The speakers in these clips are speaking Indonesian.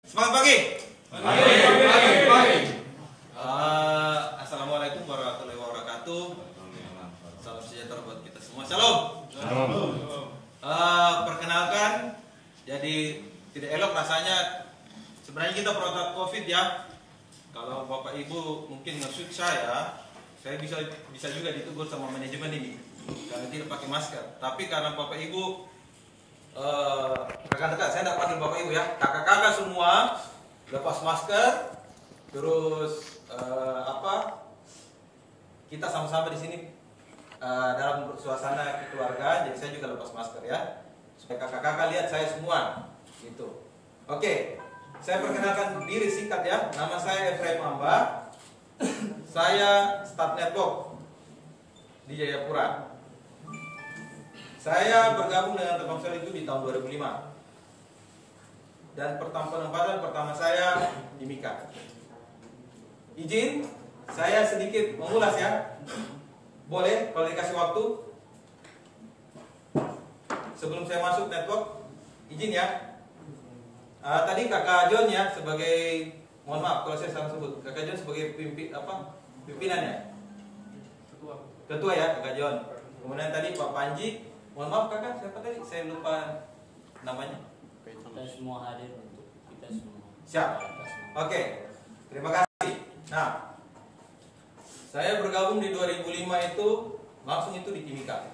Semangat pagi. Pagi. Assalamualaikum warahmatullahi wabarakatuh. Salam sejahtera buat kita semua. Shalom. Perkenalkan, jadi tidak elok rasanya. Sebenarnya kita protokol COVID ya. Kalau Bapak Ibu mungkin nge-shoot saya bisa juga ditegur sama manajemen ini karena tidak pakai masker. Tapi karena Bapak Ibu rekan-rekan, saya tidak panggil Bapak Ibu ya, kakak-kakak semua lepas masker, terus kita sama-sama di sini dalam suasana keluarga, jadi saya juga lepas masker ya, supaya kakak-kakak lihat saya semua, gitu. Oke, saya perkenalkan diri singkat ya, nama saya Efraim Amba, saya Start Network di Jayapura. Saya bergabung dengan Telkomsel itu di tahun 2005. Dan penempatan pertama saya di Mika. Izin, saya sedikit mengulas ya. Boleh kalau dikasih waktu? Sebelum saya masuk network, izin ya. Tadi Kakak John ya sebagai, mohon maaf kalau saya salah sebut, Kakak John sebagai pimpinan ya? Ketua ya Kakak John. Kemudian tadi Pak Panji. Mohon maaf kakak, siapa tadi? Saya lupa namanya. Kita semua hadir untuk kita semua. Siap. Oke. Terima kasih. Nah, saya bergabung di 2005 itu langsung itu di Timika.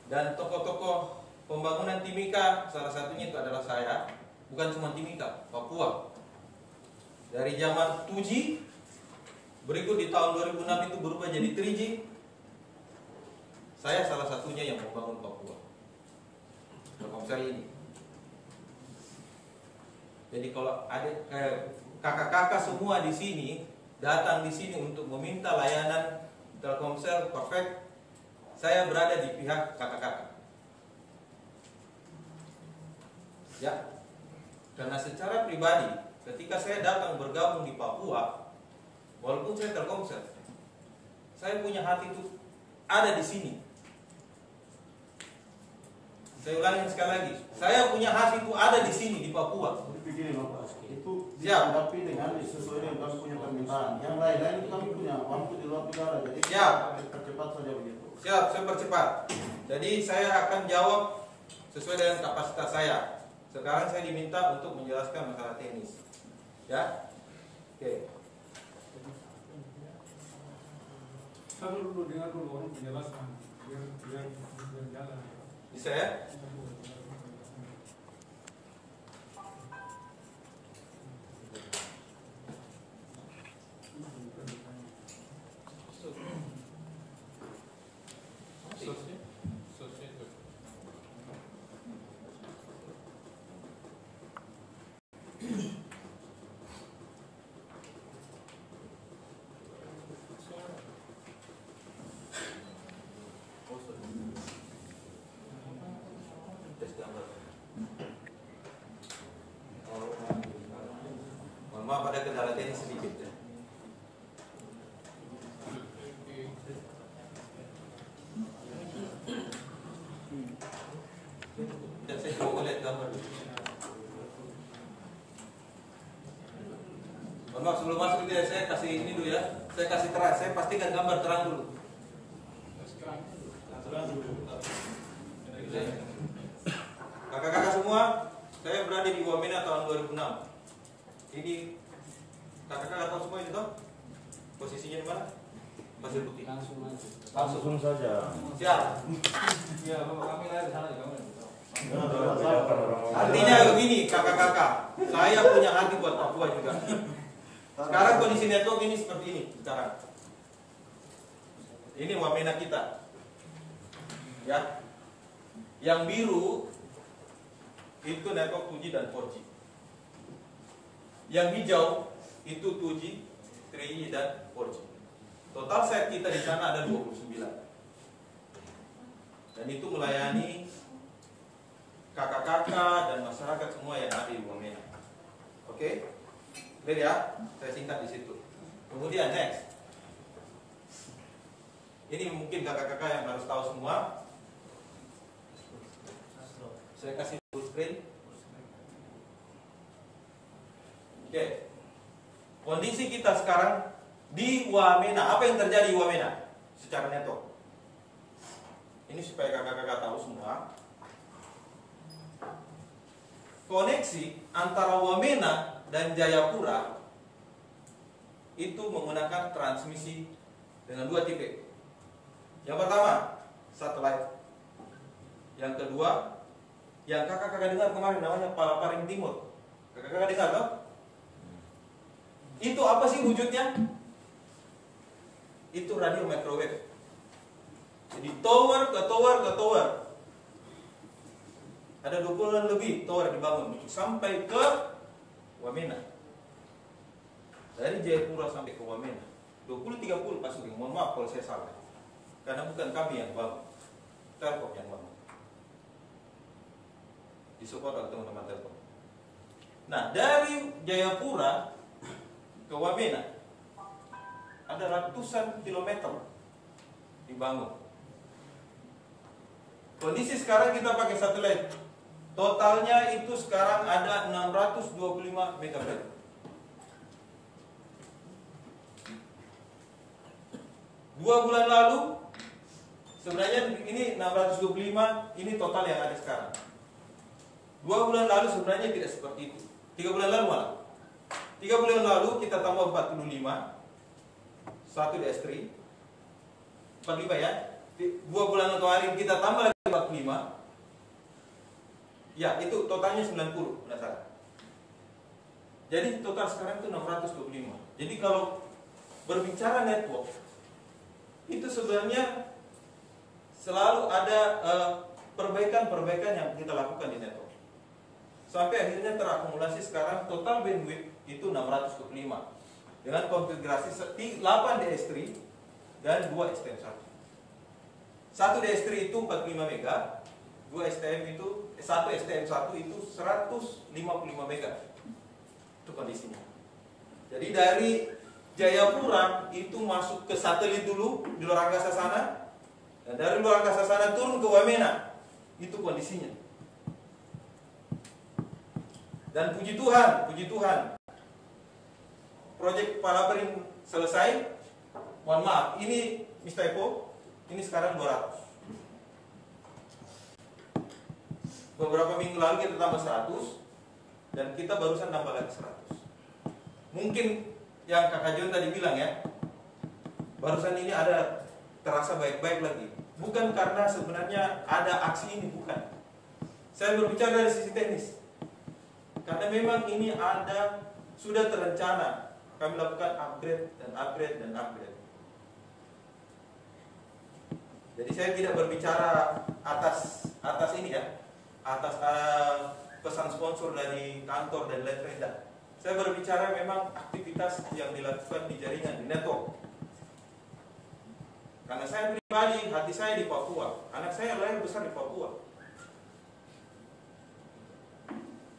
Dan tokoh-tokoh pembangunan Timika salah satunya itu adalah saya. Bukan cuma Timika, Papua. Dari zaman 2G, berikut di tahun 2006 itu berubah jadi 3G. Saya salah satunya yang membangun Papua, Telkomsel ini. Jadi kalau ada kakak-kakak semua di sini datang di sini untuk meminta layanan Telkomsel perfect, saya berada di pihak kakak-kakak. Ya, karena secara pribadi, ketika saya datang bergabung di Papua, walaupun saya Telkomsel, saya punya hati itu ada di sini. Saya ulangi sekali lagi, saya punya hati itu ada di sini di Papua. Begini Bapak, itu Siap. tapi dengan sesuai dengan kami punya permintaan. Yang lain-lain itu kami punya waktu di luar negara, jadi Siap. percepat saja begitu. Siap, saya percepat. Jadi saya akan jawab sesuai dengan kapasitas saya. Sekarang saya diminta untuk menjelaskan masalah teknis. Ya, oke. Saya dulu dengar dulu orang penjelasan biar jalan. Bisa ya? Mohon maaf ada kendala teknis sedikit ya. Dan saya coba lihat gambar dulu. Mohon maaf sebelum masuk itu ya, saya kasih ini dulu ya. Saya kasih terang, saya pastikan gambar terang dulu. Kakak-kakak semua, saya berada di Wamena tahun 2006. Ini kakak-kakak tahu semua itu toh? Posisinya di mana? Pasir Putih. Langsung saja. Siap. Ya, bapak kami lah di sana juga. Artinya begini kakak-kakak, saya punya hati buat Papua juga. Sekarang kondisi network ini seperti ini sekarang. Ini Wamena kita. Ya. Yang biru itu network 2G dan 4G. Yang hijau itu 2G, 3G dan 4G. Total set kita di sana ada 29. Dan itu melayani kakak-kakak dan masyarakat semua yang ada di Wamena. Oke? Clear ya? Saya singkat di situ. Kemudian next. Ini mungkin kakak-kakak yang harus tahu semua. Saya kasih full screen. Oke. Kondisi kita sekarang di Wamena. Apa yang terjadi di Wamena secara network? Ini supaya kakak-kakak tahu semua. Koneksi antara Wamena dan Jayapura itu menggunakan transmisi dengan 2 tipe. Yang pertama, satelit. Yang kedua, yang kakak-kakak dengar kemarin namanya Palaparing Timur. Kakak-kakak dengar toh? Itu apa sih wujudnya? Itu radio microwave. Jadi tower ke tower ke tower. Ada 20-an lebih tower dibangun sampai ke Wamena. Dari Jayapura sampai ke Wamena 20-30 Pak Sugeng. Mohon maaf kalau saya salah, karena bukan kami yang bangun, Telkom yang bangun. Disupport oleh teman-teman Telkom. Nah, dari Jayapura ke Wamena ada ratusan kilometer dibangun. Kondisi sekarang kita pakai satelit. Totalnya itu sekarang ada 625 megabyte. Dua bulan lalu sebenarnya ini 625, ini total yang ada sekarang. 2 bulan lalu sebenarnya tidak seperti itu. 3 bulan lalu malah. 3 bulan lalu kita tambah 45, 1 DS3, 45 ya. 2 bulan kemarin kita tambah lagi 45. Ya, itu totalnya 90, benar salah. Jadi total sekarang itu 625. Jadi kalau berbicara network, itu sebenarnya selalu ada perbaikan-perbaikan yang kita lakukan di network. Sampai akhirnya terakumulasi sekarang total bandwidth itu 625 dengan konfigurasi 8 DS3 dan 2 STM1. 1 DS3 itu 45 mega, 2 STM itu 1 STM1 itu 155 mega. Itu kondisinya. Jadi dari Jayapura itu masuk ke satelit dulu di luar angkasa sana, dan dari luar angkasa sana turun ke Wamena. Itu kondisinya. Dan puji Tuhan, proyek Palaparing selesai. Mohon maaf, ini Mr. Epo, ini sekarang 200. Beberapa minggu lalu kita tambah 100, dan kita barusan tambah lagi 100. Mungkin yang Kakak John tadi bilang ya, barusan ini ada terasa baik-baik lagi. Bukan karena sebenarnya ada aksi ini, bukan. Saya berbicara dari sisi teknis. Karena memang ini ada, sudah terencana. Kami lakukan upgrade dan upgrade dan upgrade. Jadi saya tidak berbicara atas ini ya, atas pesan sponsor dari kantor dan lain-lain. Saya berbicara memang aktivitas yang dilakukan di jaringan, di network. Karena saya pribadi, hati saya di Papua. Anak saya lahir besar di Papua.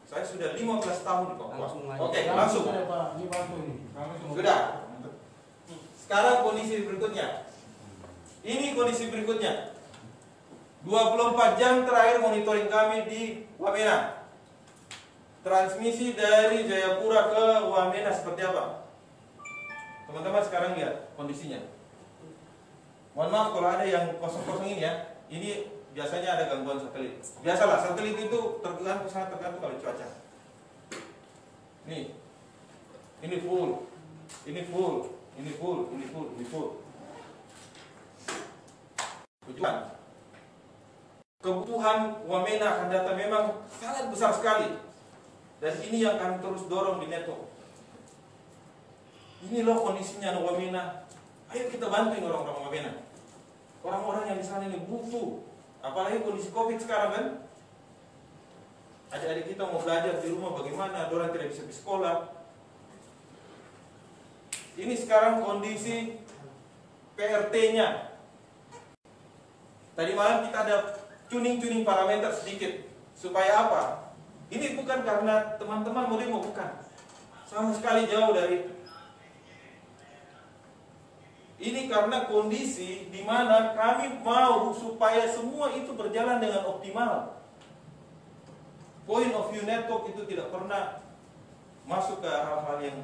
Saya sudah 15 tahun di Papua. Oke, langsung. Sudah. Sekarang kondisi berikutnya. Ini kondisi berikutnya. 24 jam terakhir monitoring kami di Wamena. Transmisi dari Jayapura ke Wamena seperti apa? Teman-teman sekarang lihat kondisinya. Mohon maaf kalau ada yang kosong-kosong ini ya. Ini biasanya ada gangguan satelit. Biasalah, satelit itu sangat tergantung kalau cuaca. Nih, ini full, ini full, ini full, ini full, ini full. Kebutuhan Wamena akan data memang sangat besar sekali. Dan ini yang kami terus dorong di network. Ini loh kondisinya Wamena. Ayo kita bantuin orang-orang Wamena. Orang-orang yang di sana ini butuh. Apalagi kondisi COVID sekarang kan. Adik-adik kita mau belajar di rumah bagaimana, orang tidak bisa pergi sekolah. Ini sekarang kondisi PRT-nya. Tadi malam kita ada tuning-tuning parameter sedikit. Supaya apa? Ini bukan karena teman-teman mau demo, bukan. Sama sekali jauh dari. Ini karena kondisi di mana kami mau supaya semua itu berjalan dengan optimal. Point of view network itu tidak pernah masuk ke hal-hal yang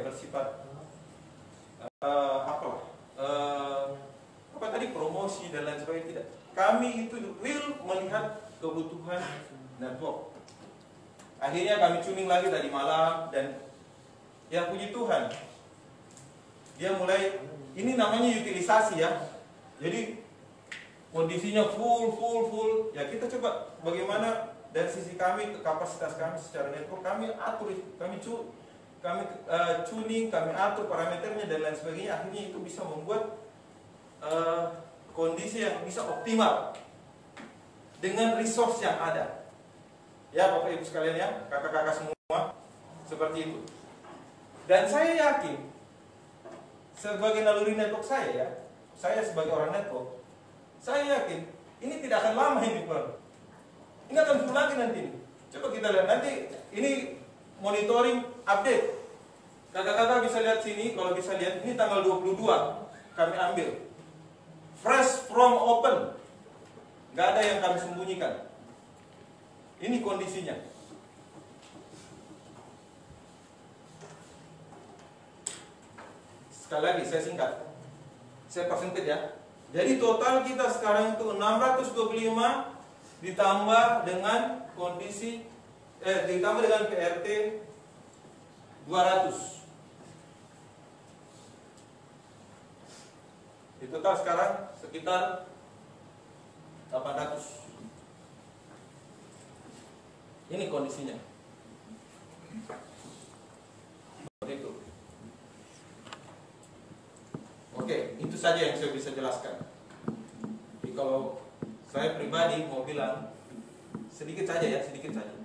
bersifat apa tadi, promosi dan lain sebagainya, tidak. Kami itu real melihat kebutuhan network. Akhirnya kami tuning lagi tadi malam, dan ya puji Tuhan, dia mulai, ini namanya utilisasi ya. Jadi kondisinya full, ya kita coba bagaimana dari sisi kami, kapasitas kami secara network, kami atur, kami tuning, kami atur parameternya dan lain sebagainya. Akhirnya itu bisa membuat kondisi yang bisa optimal dengan resource yang ada. Ya Bapak Ibu sekalian ya, kakak-kakak semua, seperti itu. Dan saya yakin, sebagai naluri network saya sebagai orang network, saya yakin ini tidak akan lama ini Pak. Ini akan full lagi nanti. Coba kita lihat nanti, ini monitoring update. Kakak-kakak bisa lihat sini, kalau bisa lihat, ini tanggal 22 kami ambil. Fresh from open. Gak ada yang kami sembunyikan. Ini kondisinya. Sekali lagi saya singkat, saya persempit ya. Jadi total kita sekarang itu 625 ditambah dengan kondisi ditambah dengan PRT 200. Di total sekarang sekitar 800. Ini kondisinya. Seperti itu. Oke, itu saja yang saya bisa jelaskan. Jadi kalau saya pribadi mau bilang sedikit saja ya, sedikit saja.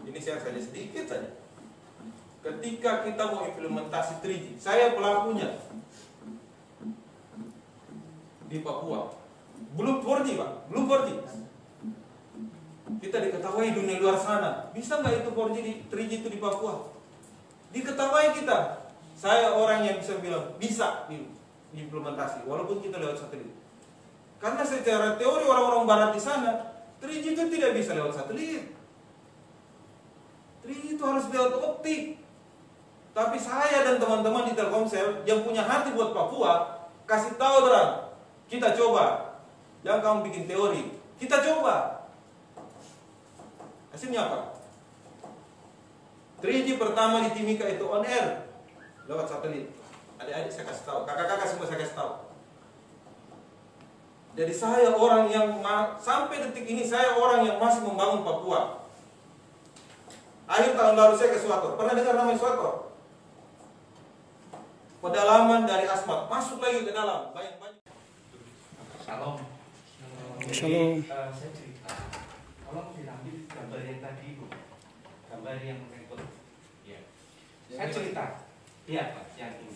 Ini saya saja sedikit saja. Ketika kita mau implementasi 3G, saya pelakunya di Papua. Belum 4G Pak, belum 4G. Kita diketahui dunia luar sana, bisa nggak itu 4G 3G itu di Papua? Diketahui kita. Saya orang yang bisa bilang bisa diimplementasi, walaupun kita lewat satelit. Karena secara teori orang-orang barat di sana, 3G itu tidak bisa lewat satelit. 3G itu harus lewat optik. Tapi saya dan teman-teman di Telkomsel yang punya hati buat Papua, kasih tahu orang, kita coba. Jangan kamu bikin teori, kita coba. Hasilnya apa? 3G pertama di Timika itu on air lewat satelit. Adik-adik saya kasih tahu, kakak-kakak semua saya kasih tahu. Jadi saya orang yang sampai detik ini saya orang yang masih membangun Papua. Akhir tahun lalu saya ke Swator. Pernah dengar namanya Swator? Pedalaman dari Asmat masuk lagi ke dalam. Banyak-banyak. Salam. Shalom. Saya cerita. Tolong diambil gambar yang tadi Bu. Gambar yang rekod. Ya. Saya cerita. Iya Pak, yang ini.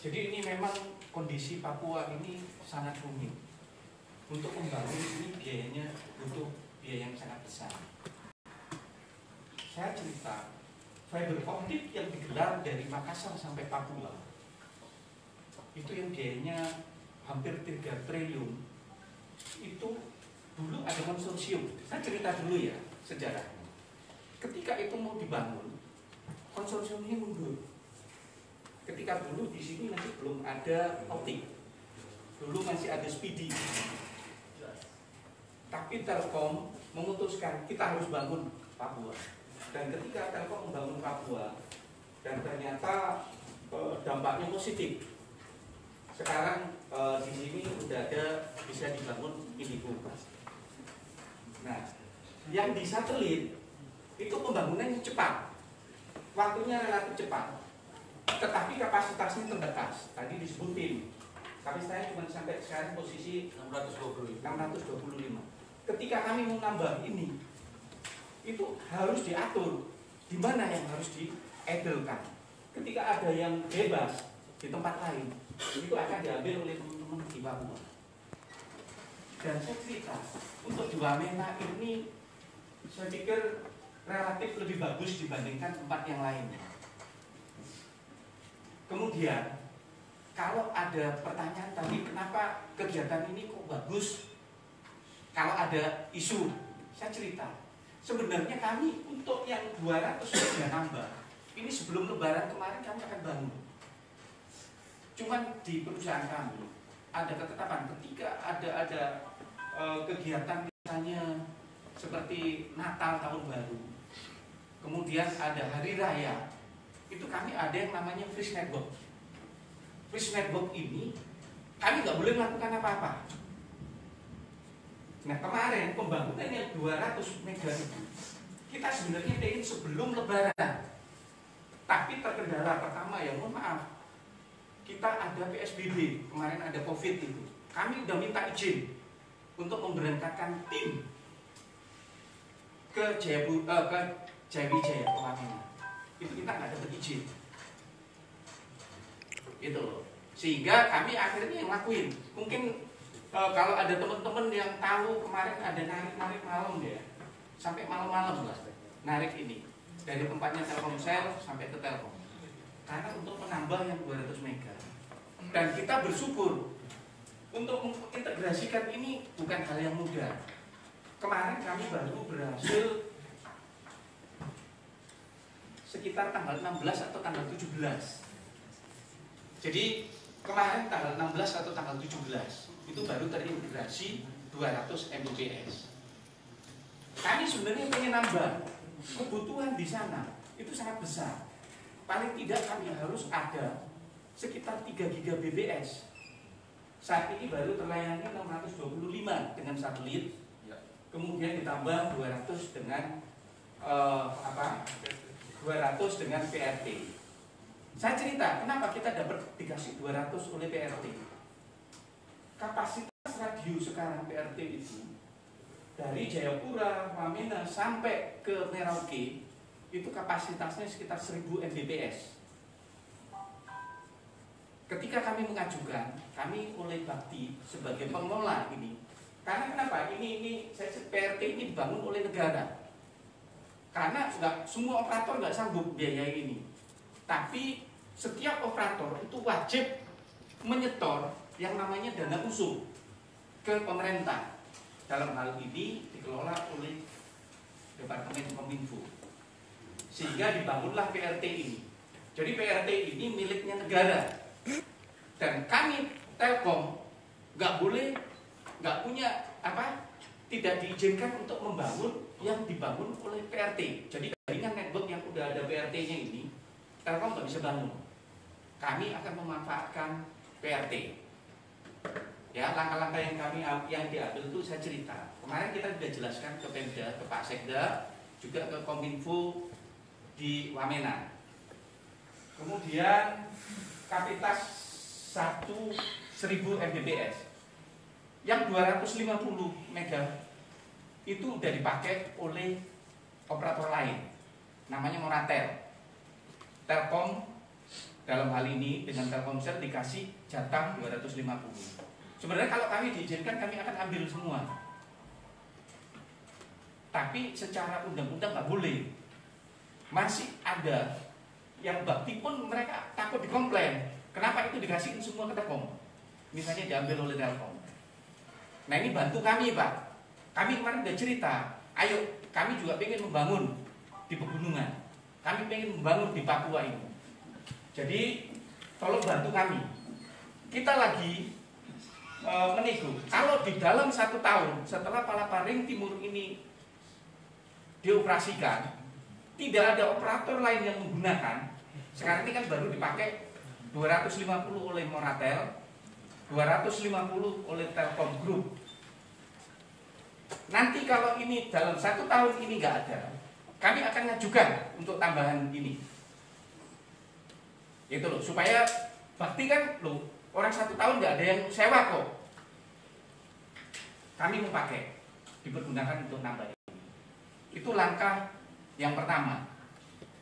Jadi ini memang kondisi Papua ini sangat rumit. Untuk membangun ini biayanya butuh biaya yang sangat besar. Saya cerita, fiber optik yang digelar dari Makassar sampai Papua itu yang biayanya hampir 3 triliun. Itu dulu ada konsorsium. Saya cerita dulu ya sejarahnya. Ketika itu mau dibangun, konsorsiumnya mundur. Ketika dulu di sini masih belum ada optik, dulu masih ada Speedy. Tapi Telkom memutuskan kita harus bangun Papua. Dan ketika Telkom membangun Papua, dan ternyata dampaknya positif. Sekarang di sini sudah ada bisa dibangun Indigo. Nah, yang di satelit itu pembangunannya cepat, waktunya relatif cepat, tetapi kapasitasnya terbatas. Tadi disebutin, tapi saya cuma sampai sekarang posisi 625. Ketika kami mau nambah ini, itu harus diatur di mana yang harus diedelkan. Ketika ada yang bebas di tempat lain, itu akan diambil oleh teman-teman di Papua. Dan saya cerita, untuk di Wamena ini saya pikir relatif lebih bagus dibandingkan tempat yang lainnya. Kemudian kalau ada pertanyaan tadi, kenapa kegiatan ini kok bagus? Kalau ada isu, saya cerita, sebenarnya kami untuk yang 200 sudah nambah. Ini sebelum lebaran kemarin kami akan bangun. Cuman di perusahaan kami ada ketetapan ketika ada kegiatan misalnya seperti Natal tahun baru, kemudian ada hari raya, itu kami ada yang namanya freeze network. Freeze network ini kami nggak boleh melakukan apa-apa. Nah kemarin pembangunan yang 200 mega itu kita sebenarnya ingin sebelum lebaran, tapi terkendala pertama ya mohon maaf, kita ada PSBB, kemarin ada COVID itu, kami udah minta izin untuk memberangkatkan tim ke Jayawijaya Wamena. Itu kita nggak dapat izin, itu loh. Sehingga kami akhirnya yang lakuin. Mungkin kalau ada teman-teman yang tahu kemarin ada narik malam ya, sampai malam-malam lah narik ini dari tempatnya Telkomsel sampai ke Telkom. Karena untuk menambah yang 200 mega. Dan kita bersyukur untuk mengintegrasikan ini bukan hal yang mudah. Kemarin kami baru berhasil sekitar tanggal 16 atau tanggal 17. Jadi kemarin tanggal 16 atau tanggal 17 itu baru terintegrasi 200 Mbps. Kami sebenarnya pengen nambah, kebutuhan di sana itu sangat besar. Paling tidak kami harus ada sekitar 3 Gbps. Saat ini baru terlayani 625 dengan satelit, kemudian ditambah 200 dengan 200 dengan PRT. Saya cerita kenapa kita dapat dikasih 200 oleh PRT. Kapasitas radio sekarang PRT itu dari Jayapura, Wamena sampai ke Merauke itu kapasitasnya sekitar 1000 Mbps. Ketika kami mengajukan, kami oleh Bakti sebagai pengelola ini, karena kenapa? Ini PRT ini dibangun oleh negara. Karena semua operator nggak sanggup biaya ini. Tapi setiap operator itu wajib menyetor yang namanya dana usung ke pemerintah. Dalam hal ini dikelola oleh Departemen Kominfo. Sehingga dibangunlah PRT ini. Jadi PRT ini miliknya negara. Dan kami Telkom nggak punya tidak diizinkan untuk membangun yang dibangun oleh PRT. Jadi jaringan network yang udah ada PRT-nya ini Telkom nggak bisa bangun. Kami akan memanfaatkan PRT. Ya, langkah-langkah yang diambil itu saya cerita. Kemarin kita sudah jelaskan ke Pemda, ke Pak Sekda, juga ke Kominfo di Wamena. Kemudian kapasitas 1000 Mbps. Yang 250 mega itu sudah dipakai oleh operator lain. Namanya Moratel. Telkom dalam hal ini dengan Telkomsel dikasih jatah 250. Sebenarnya kalau kami diizinkan kami akan ambil semua. Tapi secara undang-undang nggak boleh. Masih ada yang Bakti pun mereka takut dikomplain. Kenapa itu dikasihin semua ke Telkom? Misalnya diambil oleh Telkom. Nah ini bantu kami Pak. Kami kemarin udah cerita. Ayo kami juga pengen membangun di pegunungan. Kami pengen membangun di Papua ini. Jadi tolong bantu kami. Kita lagi menego. Kalau di dalam 1 tahun setelah Palaparing Timur ini dioperasikan, tidak ada operator lain yang menggunakan. Sekarang ini kan baru dipakai 250 oleh Moratel, 250 oleh Telkom Group. Nanti kalau ini dalam 1 tahun ini nggak ada, kami akan ngajukan untuk tambahan ini. Itu loh, supaya Bakti kan loh, orang 1 tahun nggak ada yang sewa kok. Kami mau pakai, dipergunakan untuk nambah ini. Itu langkah yang pertama.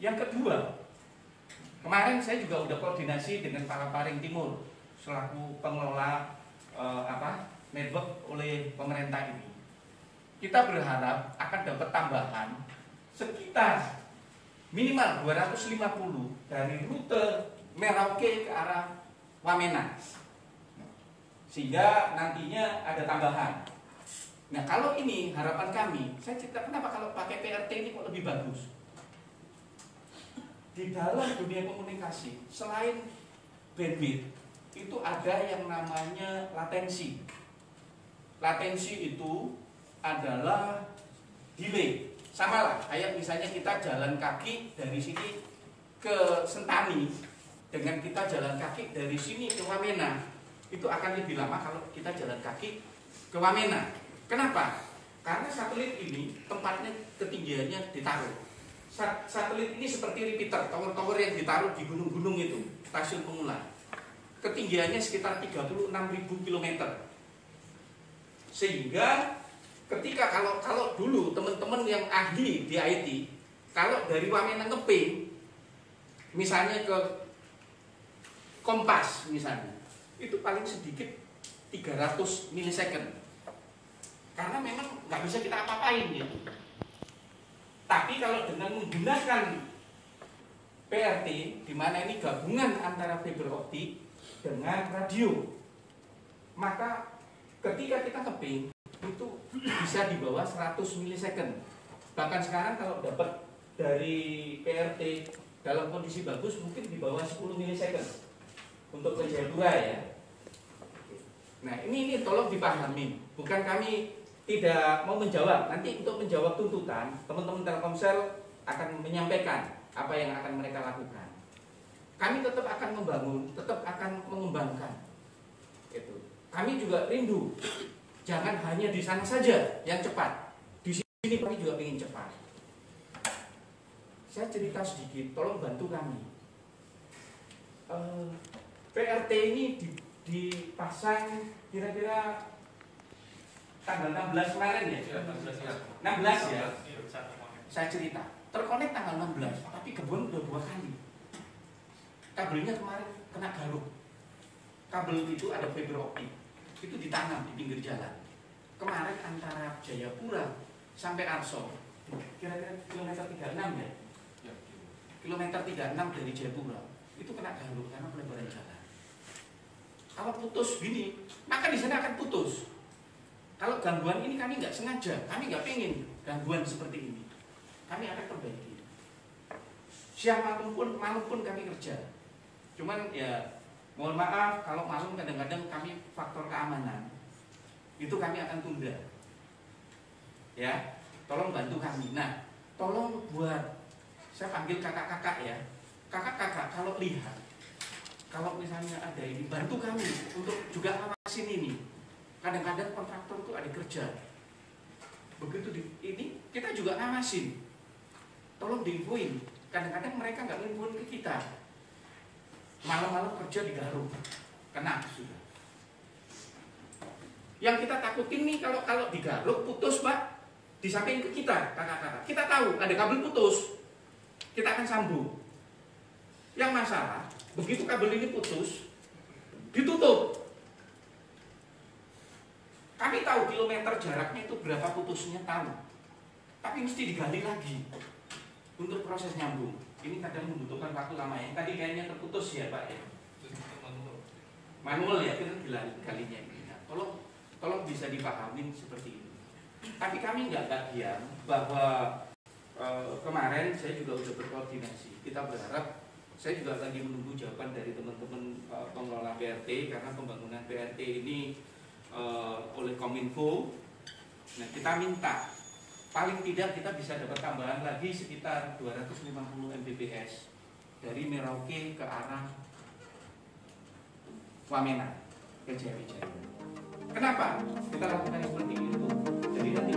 Yang kedua, kemarin saya juga udah koordinasi dengan Palaparing Timur selaku pengelola network oleh pemerintah ini. Kita berharap akan dapat tambahan sekitar minimal 250 dari rute Merauke ke arah Wamena. Sehingga nantinya ada tambahan. Nah kalau ini harapan kami, saya cerita kenapa kalau pakai PRT ini kok lebih bagus. Di dalam dunia komunikasi, selain bandwidth, itu ada yang namanya latensi. Latensi itu adalah delay. Sama lah, kayak misalnya kita jalan kaki dari sini ke Sentani dengan kita jalan kaki dari sini ke Wamena, itu akan lebih lama kalau kita jalan kaki ke Wamena. Kenapa? Karena satelit ini tempatnya ketinggiannya ditaruh. Satelit ini seperti repeater, tower-tower yang ditaruh di gunung-gunung itu, stasiun pengumpulan. Ketinggiannya sekitar 36.000 km. Sehingga ketika kalau dulu teman-teman yang ahli di IT, kalau dari Wamena ngeping, misalnya ke Kompas misalnya, itu paling sedikit 300 milisecond. Karena memang nggak bisa kita apa-apain gitu. Tapi kalau dengan menggunakan PRT, di mana ini gabungan antara fiber optik dengan radio, maka ketika kita keping itu bisa di bawah 100 milisecond. Bahkan sekarang kalau dapat dari PRT dalam kondisi bagus mungkin di bawah 10 milisecond untuk ke Jayapura ya. Nah ini tolong dipahami, bukan kami tidak mau menjawab. Nanti untuk menjawab tuntutan, teman-teman Telkomsel akan menyampaikan apa yang akan mereka lakukan. Kami tetap akan membangun, tetap akan mengembangkan. Itu. Kami juga rindu, jangan hanya di sana saja yang cepat. Di sini kami juga ingin cepat. Saya cerita sedikit, tolong bantu kami. PRT ini dipasang kira-kira tanggal 16 kemarin ya? 16 ya? Saya cerita, terkonek tanggal 16, tapi kebun udah 2 kali. Kabelnya kemarin kena garuk. Kabel itu ada fiber optik, itu ditanam di pinggir jalan. Kemarin antara Jayapura sampai Arso, kira-kira kilometer 36 ya? Kilometer 36 dari Jayapura, itu kena garuk karena pelebaran jalan. Kalau putus gini, maka di sana akan putus. Kalau gangguan ini kami nggak sengaja, kami nggak pengen gangguan seperti ini. Kami akan perbaiki. Siang malam pun kami kerja. Cuman ya mohon maaf kalau malam kadang-kadang kami faktor keamanan itu kami akan tunda. Ya, tolong bantu kami. Nah, tolong buat saya panggil kakak-kakak ya. Kakak-kakak kalau lihat, kalau misalnya ada ini bantu kami untuk juga awasin ini. Kadang-kadang kontraktor itu ada kerja. Begitu ini kita juga ngawasin. Tolong diinfoin. Kadang-kadang mereka nggak nginfoin ke kita. Malam-malam kerja digaruk, kena sudah. Yang kita takutin nih kalau digaruk putus Pak, disampaikan ke kita kakak-kakak. Kita tahu ada kabel putus, kita akan sambung. Yang masalah begitu kabel ini putus, ditutup. Kami tahu kilometer jaraknya itu berapa putusnya tahu, tapi mesti digali lagi untuk proses nyambung. Ini kadang membutuhkan waktu lama ya. Tadi kayaknya terputus ya Pak ya. Manual ya, kita galinya ini. Nah, tolong bisa dipahamin seperti ini. Tapi kami nggak diam bahwa kemarin saya juga sudah berkoordinasi. Kita berharap, saya juga lagi menunggu jawaban dari teman-teman pengelola PRT karena pembangunan PRT ini oleh Kominfo. Nah, kita minta paling tidak kita bisa dapat tambahan lagi sekitar 250 Mbps dari Merauke ke arah Wamena ke Jaya. Kenapa kita lakukan seperti itu? Jadi nanti